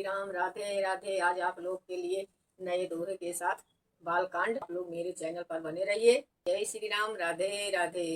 श्री राम। राधे राधे। आज आप लोग के लिए नए दोहे के साथ बालकांड। आप लोग मेरे चैनल पर बने रहिए। जय श्री राम। राधे राधे।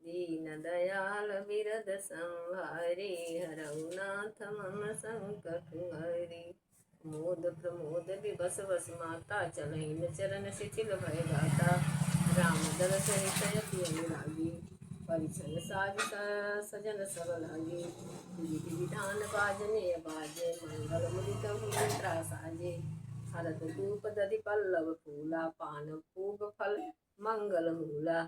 दीन दयाल बिरद संहारी, हरहु नाथ मम संकट हरि। मोद प्रमोद विबस बस माता, चलहिन चरण शिथिल भय गाता। राम दरस सहित अनुरागी, परिछन साज सजन सब लागे। विधि विधान बाजने बाजे, मंगल मुदित मंत्रा साजे। हरत धूप दधि पल्लव फूला, पान पूग फल मंगल मूला।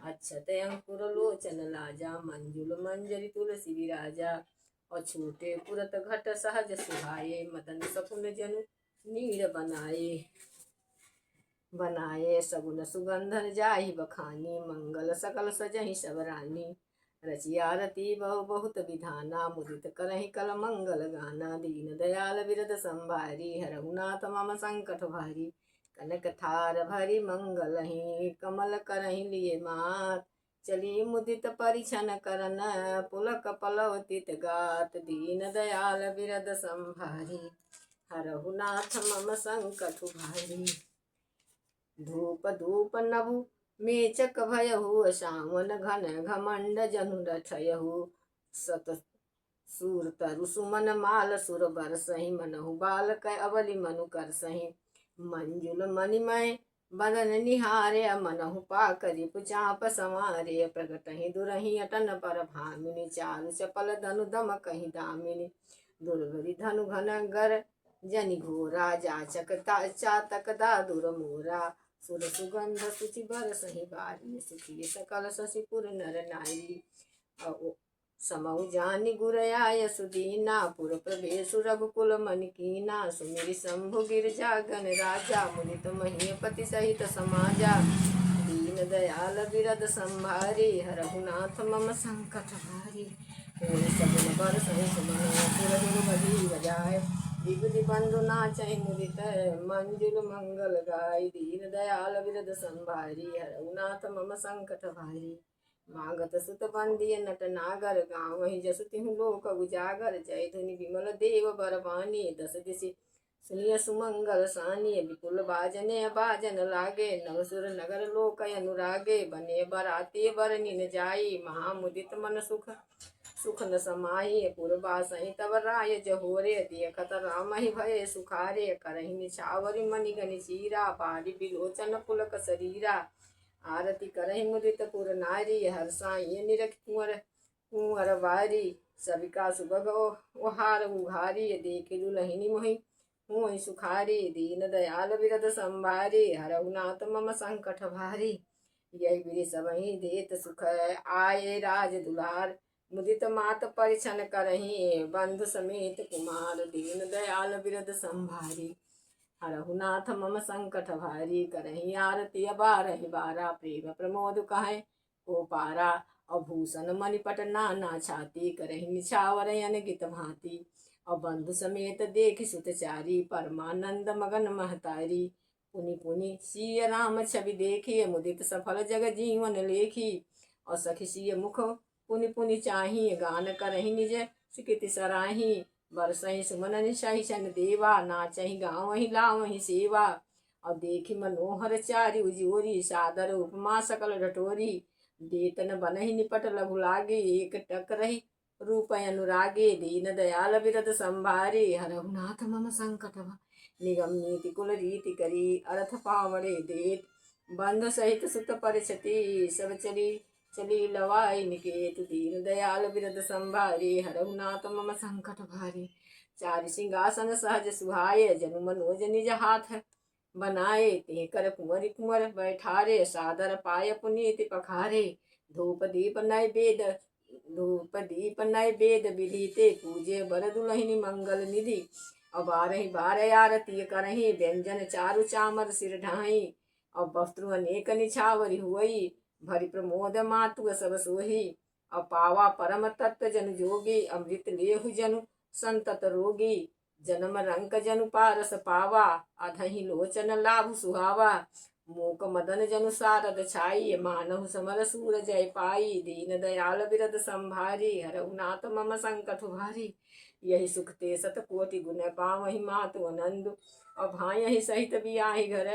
अक्षत अंकुर लोचन लाजा, मंजुल मंजरी तुलसी विराजा। अछूटे पुरत घट सहज सुहाये, मदन सकुन जनु नीर बनाए सगुन सुगंधन जाहि बखानी। मंगल सकल सजहि सब रानी, रचि आरती बहु बहुत विधाना। मुदित करहि कल मंगल गाना, दीन दयाल बिरद संभारी। हरहु नाथ मम संकट भारी, कनक थार भरी मंगलहि। कमल करहि लिए मात, चली मुदित परिछन करन। पुलक पलवतित गात, दीन दयाल बिरद संभारी। हरहु नाथ मम संकट भारी। धूप धूप नभु मेचक भयहु, सावन घन घमंड जनु रठयहु। सत सूर तरु सुमन माल सुर बरसहि, मनहु बालक अबलि मनु करसहि। मंजुल मणिमय बदन निहारे, मनहु पाकरि पुचाप संवारे। प्रगटहि दुरहि अटन पर भामिनी, चारु चपल धनु दमकहि दामिनी। दुर्गरि धनु घन गर जनि घोरा, जाचक चातक दादुर मोरा। सुर सुगंध सुचि बरसहि बारी, सुखी सकल शशिपुर नर नारी। समउ जानि गुर आय सुदीना, पुर प्रवेशु रघुकुल मनि कीना। सुमिरि शंभु गिरिजा गण राजा, मुदित महीपति सहित समाजा। दीन दयाल बिरद संभारी, हरहु नाथ मम संकट भारी। सगुन बरसहि सुमन पुर दुर्बधि बजाय, विबुधि बंधु नाचहि मुदित मंजुल मंगल गाय। दीन दयाल बिरद संभारी, हरहु नाथ मम संकट भारी। मागत सुत बंदिय नट नागर, गावहि जसु तिहु लोक उजागर। जय धुनि विमल देव बरबानी, दस दिशि सुनिय सुमंगल सानी। विपुल बाजने बाजन लागे, नवसुर नगर लोक अनुरागे। बने बराती बरनिन जाई, महामुदित मन सुख न समाई। पुरबासहि तब राय जहोरे, देखत रामहि भये सुखारे। करहि निछावरि मणिगनि चीरा, बाली बिलोचन पुलक शरीरा। आरती करहि मुदित पुर नारी, हर्षाय निरख कुंवर बारी। सबिका सुभग ओहार उघारी, देखे दुलहिनी मोहि हुई सुखारी। दीन दयाल बिरद संभारी, हरहु नाथ मम संकट भारी। यही बिरि सबहि देत सुख, आये राज दुलार। मुदित मात परिछन करहि, बंधु समेत कुमार। दीन दयाल बिरद संभारी, हरहु नाथ मम संकट भारी। करहि आरती बारहि बारा, प्रेम प्रमोद कहे को पारा। अभूषण मणिपट नाना छाती, करहि निछावर अनगित भांति। बंधु समेत देखि सुतचारी, परमानंद मगन महतारी। पुनि पुनि सिय राम छवि देखी, मुदित सफल जग जीवन लेखी। और सखी सिय मुख पुनि पुनि चाही, गान करहि निज सिकिति सराही। बरसहि सुमन निशहि सन देवा, नाचहि गावहि लावहि सेवा। और देखि मनोहर चारि उजियोरी, सादर उपमा सकल ढटोरी। देतन बनहि निपट लघु लागे, एक टक रही रूप अनुरागे। दीन दयाल बिरद संभारी, हरहु नाथ मम संकट निगम नीति कुल रीति करी। अर्थ पावड़े देत बंधु सहित सुत परिछति, सब चली लवाई निकेत। दीन दयाल बिरद संभारी, हरहु नाथ मम संकट भारी। चारि सिंहासन सहज सुहाये, जनु मनोज निज हाथ बनाए। ते कर कुंवरि कुंवर बैठारे, सादर पाय पुनीति पखारे। धूप दीप नैवेद विधि, ते पूजे बर दुलहिनी मंगल निधि। और बारहि बार आरती करहि, व्यंजन चारु चामर सिर ढाई। और वस्त्रु अनेक निछावरि हुई, भरि प्रमोद मातु सब सोही। और पावा परम तत्व जन जोगी, अमृत लेहु जनु संतत रोगी। जन्म रंक जनु पारस पावा, अधहि लोचन लाभु सुहावा। मूक मदन जनु सारद छाई मानहु समर सूर जय पाई दीन दयाल बिरद संभारी हरहु नाथ मम संकट भारी। यही सुख ते सत कोटि गुण पावहि मातु आनंद और भाई सहित बियाहि घर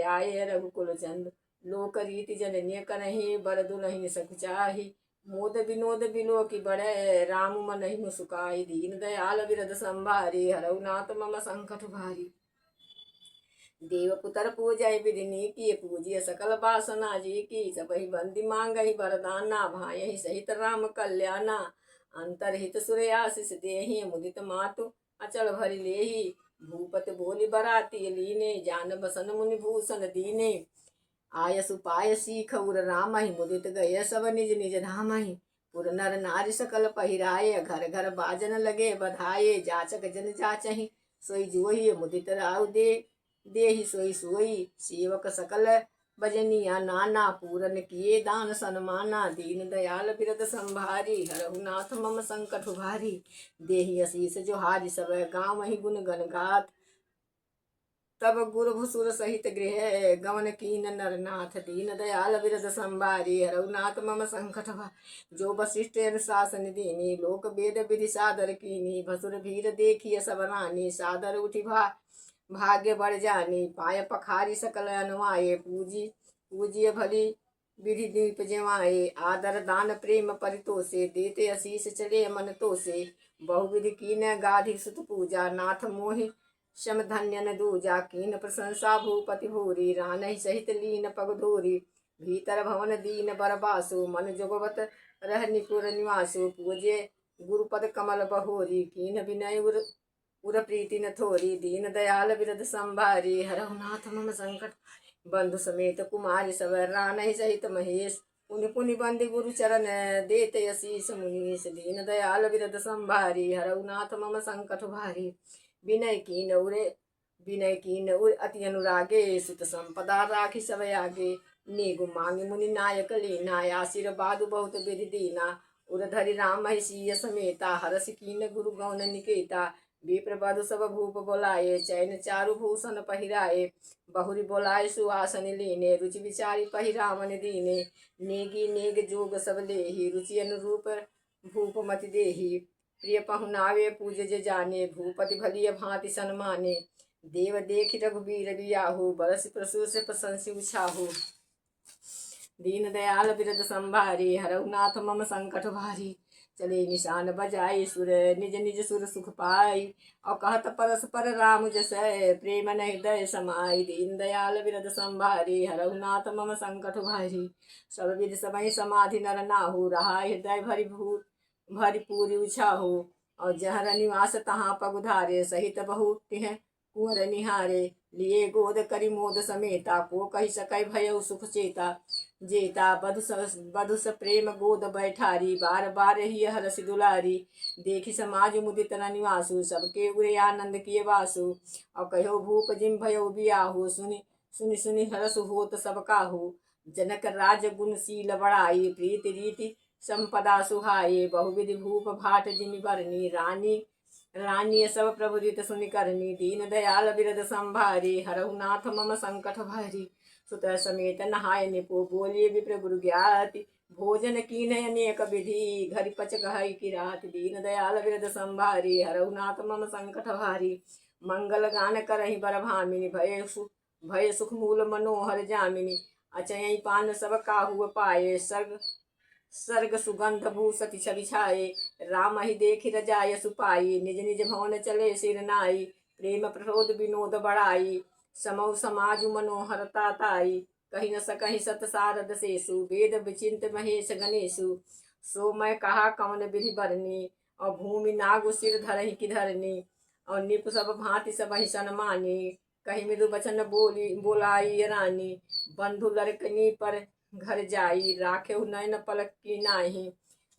आए रघुकुल चंद। लोक रीति जननीय करहि बर दुलहि सकुचाही मोद विनोद बिलो की बड़े राम मन ही मुस्काई दीन दयाल बिरद संभारी हरहु नाथ मम संकट भारी। देव पुत्र पूजय विधिनी की पूजिय सकल बासना जी की सबहि बंदी मांगहि वरदाना भाई सहित राम कल्याणा। अंतरहित सूर्य आशीष देहि मुदित मातु अचल भरि लेहि भूपत बोली बराती लीने जान बसन मुनि भूषण दीने। आयसु पाय सीख उर रामहि मुदित गय सब निज निज धामहि पुर नर नारी सकल पहिराए घर घर बाजन लगे बधाए जाचक जन जाचहि सोई जोहि मुदित राउ दे देहि सोई सोई सेवक सकल भजनिया नाना पूरन किए दान सन्माना दीन दयाल बिरद संभारी हरहु नाथ मम संकट भारी। देहि असीस जोहारी सब गाँव ही गुण गण गात तब गुरु भुसुर सहित गृह गमन कीन नरनाथ दीन दयाल बिरद संभारी हरहु नाथ मम संकट भारी। जो वशिष्ठ अनुशासन दीनी लोक वेद विधि सादर कीनी भसुर भीर देखिय सब रानी सादर उठी भाग्य बढ़ जानी पाय पखारी सकल अनुआये पूजिय भली विधि दीप जेवाए आदर दान प्रेम परितोषे देते अशीष चले मन तोषे बहुविधि कीन गाधि सुत पूजा नाथ मोहि शम धन्यन दूजा कीन प्रशंसा भूपति भूरी रानहि सहित लीन पग धूरी भीतर भवन दीन बरबासु मन जोगवत रह निपुर निवासु पूजे गुरुपद कमल बहोरी कीन विनय उर प्रीति न थोरी दीन दयाल बिरद संभारी हरहु नाथ मम संकट। बंधु समेत कुमारी सब रानहि सहित महेश पुनि पुनि बंदी गुरु चरण देते असीस मुनीश दीन दयाल बिरद संभारी हरहु नाथ मम संकट भारी। विनय कीन उर अति अनुरागे सुत संपदा राखी सब आगे नेगु मांगी मुनि नायक लीना आशीर्वाद बहुत विधि दीना उर धरि राम सीय समेता हरस कीन गुरु गौन निकेता विप्र बधु सब भूप बोलाए चैन चारु भूषण पहिराए बहुरी बोलाए सुहासन लीने रुचि विचारी पहिरावन दीने नेगी नेग जोग सब लेहि रुचि अनुरूप भूप मति देहि प्रिय पहुनावे पूज जे जाने भूपति भलिय भांति सन्माने देव देखि रघुबीर बियाहु बरस प्रसुर से प्रशंसी उछाहु दीन दयाल बिरद संभारी हरहु नाथ मम संकट भारी। चले निशान बजाई सुर निज निज सुर सुख पाई और कहत परस्पर राम जसै प्रेम न हृदय समाई दीन दयाल बिरद संभारी हरहु नाथ मम संकट भारी। सब विधि समय समाधि नर नाहु रहा हृदय भरी पूरी उछाहु और जहर निवास तहाँ पगुधारे सहित बहु तिह कुंवर निहारे लिए गोद करी मोद समेता को कही सकै भयउ सुख चेता जेता बधुस प्रेम गोद बैठारी बार बार ही हरसि दुलारी देखी समाज मुदित न निवासु सबके उरे आनंद किए वासु और कहो भूप जिम भयो बियाहु सुनि सुनि सुनि हरसु होत सब काहू जनक राज गुणशील बड़ाई प्रीति रीति संपदा सुहाये बहुविधि भूप भाट जिमि बरनी रानी सब प्रभु रीत सुनि करनी दीन दयाल बिरद संभारी हरहु नाथ मम संकट भारी। सुत समेत नहाय निपो बोलिए विप्र गुरु ज्ञाति भोजन कीन अनेक विधि घर पच गहई की रात दीन दयाल बिरद संभारी हरहु नाथ मम संकट भारी। मंगल गान करहि बर भामिनी भय सुख मूल मनोहर जामिनी अचयई पान सब काहू पाए सर्ग सुगंध भूसति छवि छाए राम ही देखि रजाय सुपाई निज निज भवन चले सिर नाई प्रेम प्रसोद विनोद बढ़ाई समौ समाजु मनोहरता ताई कही न सकहि सत सारद शेषु वेद विचिंत महेश गणेशु सो मैं कहा कौन विधि बरनी और भूमि नागु सिर धरहि की धरनी और निप सब भांति सब ही सन्मानी कही मृदु बचन बोलाई रानी बंधु लड़कनी पर घर जाई राखे नयन पलक की नाही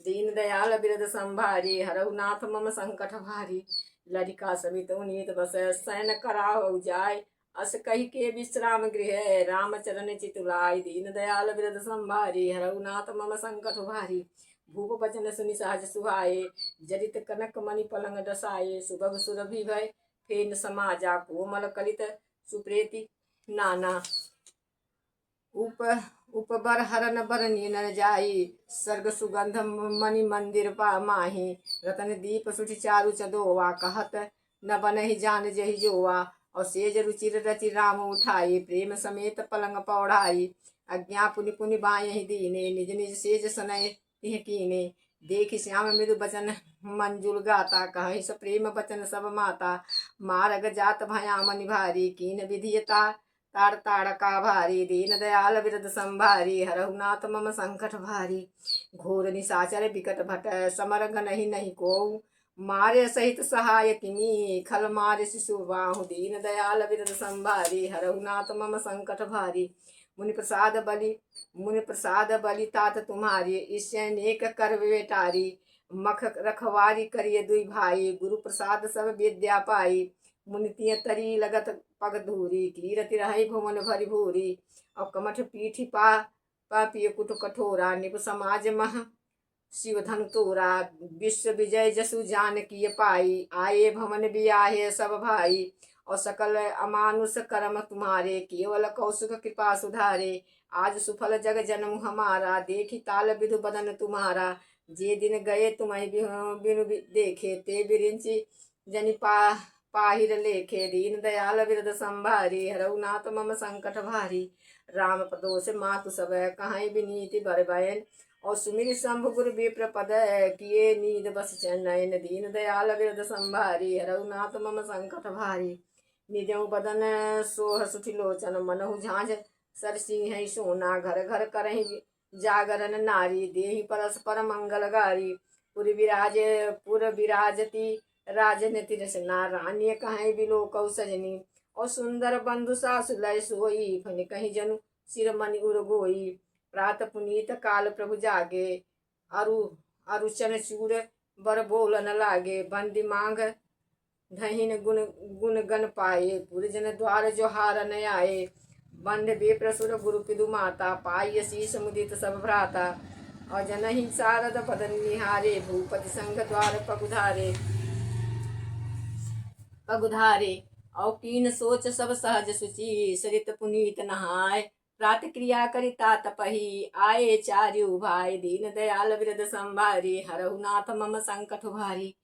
दीन दयाल बिरद संभारी हरहु नाथ मम संकट भारी। लड़िका समित उनीत बस शयन कराओ जाय अस कही के विश्राम गृह रामचरण चितुलाई दीन दयाल बिरद संभारी हरहु नाथ मम संकट भारी। भूप बचन सुनि सहज सुहाए जरित कनक मणि पलंग डसाए सुभग सुरभि भय फेन समाजा कोमल कलित सुप्रेति नाना उप उपबर हरन बरनी नर जाई, सर्ग सुगंध मणि मंदिर पा माही। रतन दीप सुठि चारु चदोवा, कहत न बनहि जान जहि जोवा। और सेज रुचिर रचि राम उठाई, प्रेम समेत पलंग पौढ़ाई। अज्ञा पुनि पुनि बायहि दीने, निज निज सेज सनय तिह कीने। देखि श्याम मृदु बचन मंजुल गाता, कहि स प्रेम बचन सब माता। मारग जात भया मनि भारी, कीन विधियता ताड़ ताड़का भारी। दीन दयाल बिरद संभारी, हरहु नाथ मम संकट भारी। घोर निशाचर बिकट भट, समर गनहि नहीं कोऊ। मारे सहित सहाय किनी, खल मारे शिशु बाहु। दीन दयाल बिरद संभारी, हरहु नाथ मम संकट भारी। मुनि प्रसाद बलि तात तुम्हारी, ईश्वर नेक कर बेटारी। मख रखवारी करिए दुई भाई, गुरु प्रसाद सब विद्या पाई। मुनि तिय तरी लगत पग धूरी, कीरति रही भुवन भरी भूरी। और कमठ पीठी पापिय कुट कठोरा, निप समाज मह शिव धन तोरा। विश्व विजय जसु जान की पाई, आए भवन बियाहे सब भाई। और सकल अमानुष कर्म तुम्हारे, केवल कौशुक कृपा सुधारे। आज सुफल जग जन्म हमारा, देखी ताल विधु बदन तुम्हारा। जे दिन गए तुम्हें बिनु देखे, ते बिरिंची जनि पाहिर लेखे। दीन दयाल बिरद संभारी, हरहु नाथ मम संकट भारी। राम प्रदोष मातु सब, कहीं विनीति बर बयन। और सुमिर शंभु गुर विप्र पद, किए नींद बस नयन। दीन दयाल बिरद संभारी, हरहु नाथ मम संकट भारी। निजऊ बदन सोह सुठि लोचन, मनहु झांझ सरसिंह सोना। घर घर करहि जागरण नारी, देहि परस्पर मंगल गारी। पुर विराजती राजनीति रचना, रानी कहीं बिलो कौ सजनी। और सुंदर बंधु सासु लय सोई, फनि कहीं जनु सिर मनि उर गोई। प्रात पुनीत काल प्रभु जागे, अरु अरुचन चूर बर बोलन लागे। बंदी मांग धहीन गुण गण पाए, पुरजन द्वार जोहार न आए। बंद बेप्रसुर गुरु पिदु माता, पाई शीस मुदित सब भ्राता। और जनहि शारद बदन निहारे, भूपति संग द्वार पगुधारे। और कीन सोच सब सहज सुचि, सरित पुनीत नहाय। प्रात क्रिया करि तात पही, आए चार्यु भाई। दीन दयाल बिरद संभारी, हरहु नाथ मम संकट भारी।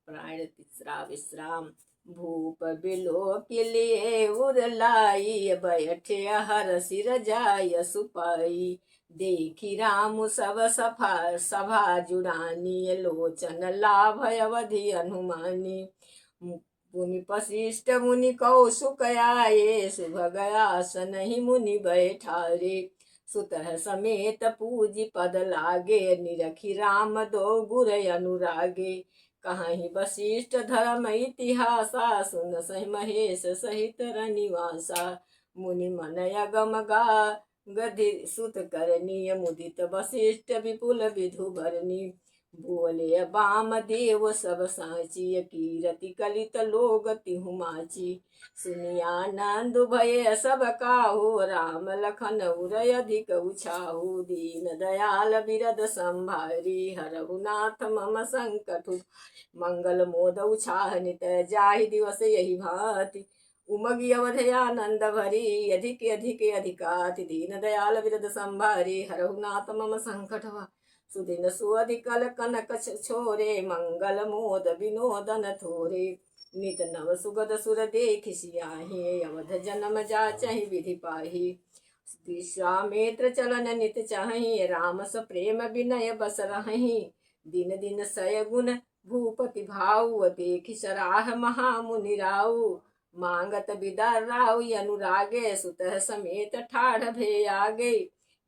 प्राण तीसरा विश्राम। भूप बिलो के लिए उर लाई, बैठे हर सिर जाय सुपाई। देखी राम सब सभा जुड़ानी, लोचन लाभ अवधि अनुमानी। मुनि वशिष्ठ मुनि कौशुक आए, सुभग आसन ही मुनि बैठारे। सुतह समेत पूजी पद लागे, निरखी राम दो गुर अनुरागे। कहीं वशिष्ठ धर्म इतिहासा, सुन सहि महेश सहित रनिवासा। मुनि मन अगम गा गधि सुत करनी, मुदित वशिष्ठ विपुल विधु भरनी। बोले बाम देव सब साची, कीरति कलित लोग तिहु माची। सुनियानंद भय सब काहू, राम लखन उरय अधिक उछाहू। दीन दयाल बिरद संभारी, हरहु नाथ मम संकट मंगल मोद उछाह नित। जाहि दिवस यही भांति, उमगी अवधि आनंद भरी। अधिक अधिक अधिकाति, दीन दयाल बिरद संभारी, हरहु नाथ मम संकट सुदिन सुअधिकल कनक छोरे। मंगल मोद विनोदन थोरे, नित नव सुगद सुर देखि सियाहि। अवध जन्म जाचहि विधि पाहि, विश्वामित्र चलन नित चाहि। राम स प्रेम विनय बस रहहि, दिन दिन सय गुण भूपति भाऊ। देखि सराह महामुनि राऊ, मांगत बिदा राऊ अनुरागे। सुतः समेत ठाढ़ भे आगे,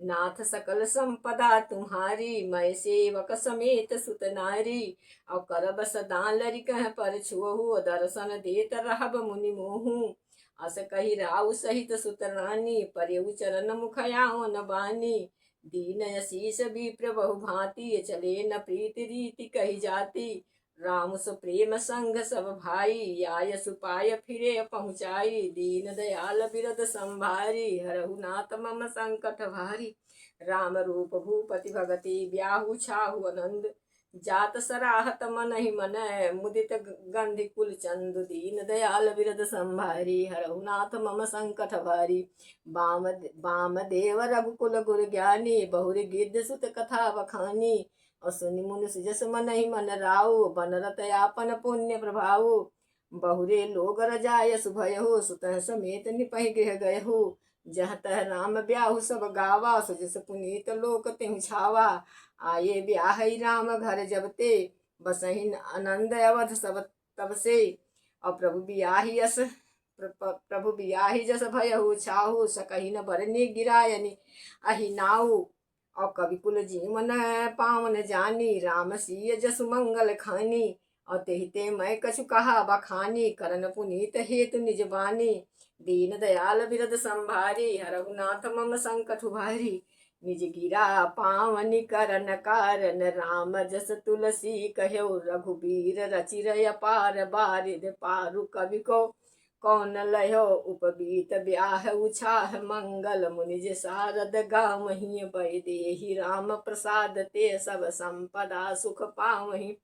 नाथ सकल संपदा तुम्हारी। मैं सेवक समेत सुत नारी, और करब सदा लरिकह पर छुअहु। दर्शन देत रहब मुनि मोहू, अस कही राउ सहित सुत रानी। पर्यु चरण मुखयावन बानी, दीन शीस विप्र बहु भांति। चले न प्रीति रीति कही जाती, राम सु प्रेम संग सब भाई। आय सुपाय फिरे पहुँचाई, दीन दयाल बिरद संभारी। हरहु नाथ मम संकट भारी। राम रूप भूपति भगति, ब्याहु छाहु आनंद। जात सराहत मन ही मन मुदित गंधि कुल चंदु दीन दयाल बिरद संभारी हरहु नाथ मम संकट भारी बाम बाम देव रघुकुल गुर ज्ञानी बहुरी गिद्ध सुत कथा बखानी और सुनि मुनि सुजस मन ही मन राउ बनरत यापन पुण्य प्रभाऊ बहुरे लोग रजाय सुभयहु सुतः समेत निपहि गृह गयहु जह तह राम ब्याहु सब गावा सुजस पुनीत लोक तिहु छावा आये ब्याहि राम घर जब ते बसहि आनंद अवध सब तब से और प्रभु बियाहि जस भयहु छाहु सकहि न बरने गिरायनि अहि नाऊ और कवि कुल जीवन पावन जानी राम सिय जसु मंगल खानी और तेहिते मैं कछु कहा बखानी करन पुनीत हेतु निज बानी दीन दयाल बिरद संभारी हरहु नाथ मम संकट भारी निज गिरा पावनि करन कारण राम जस तुलसी कहो रघुबीर रचिरय पार बारिद पारु कवि को कौन लयो उपबीत ब्याह उछाह मंगल मुनिज सारद गावहि बय देहि राम प्रसाद ते सब संपदा सुख पावहि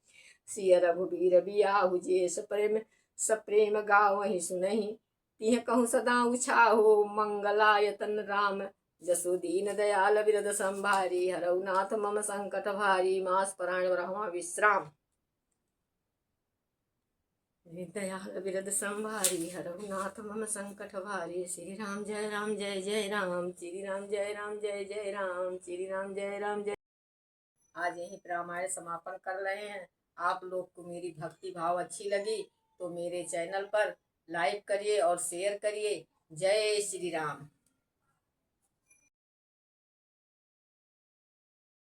सिय रघुबीर बियाहु जे सप्रेम गावहि सुनहि तिह कहूँ सदा उछाहो मंगलायतन राम जसु दीन दयाल बिरद संभारी हरहु नाथ मम संकट भारी मास परायण ब्रह्मा विश्राम दयाल बिरद संभारी हरहु नाथ मम संकट भारी श्री राम जय जय राम श्री राम जय जय राम श्री राम जय। आज यही रामायण समापन कर रहे हैं। आप लोग को मेरी भक्ति भाव अच्छी लगी तो मेरे चैनल पर लाइक करिए और शेयर करिए। जय श्री राम।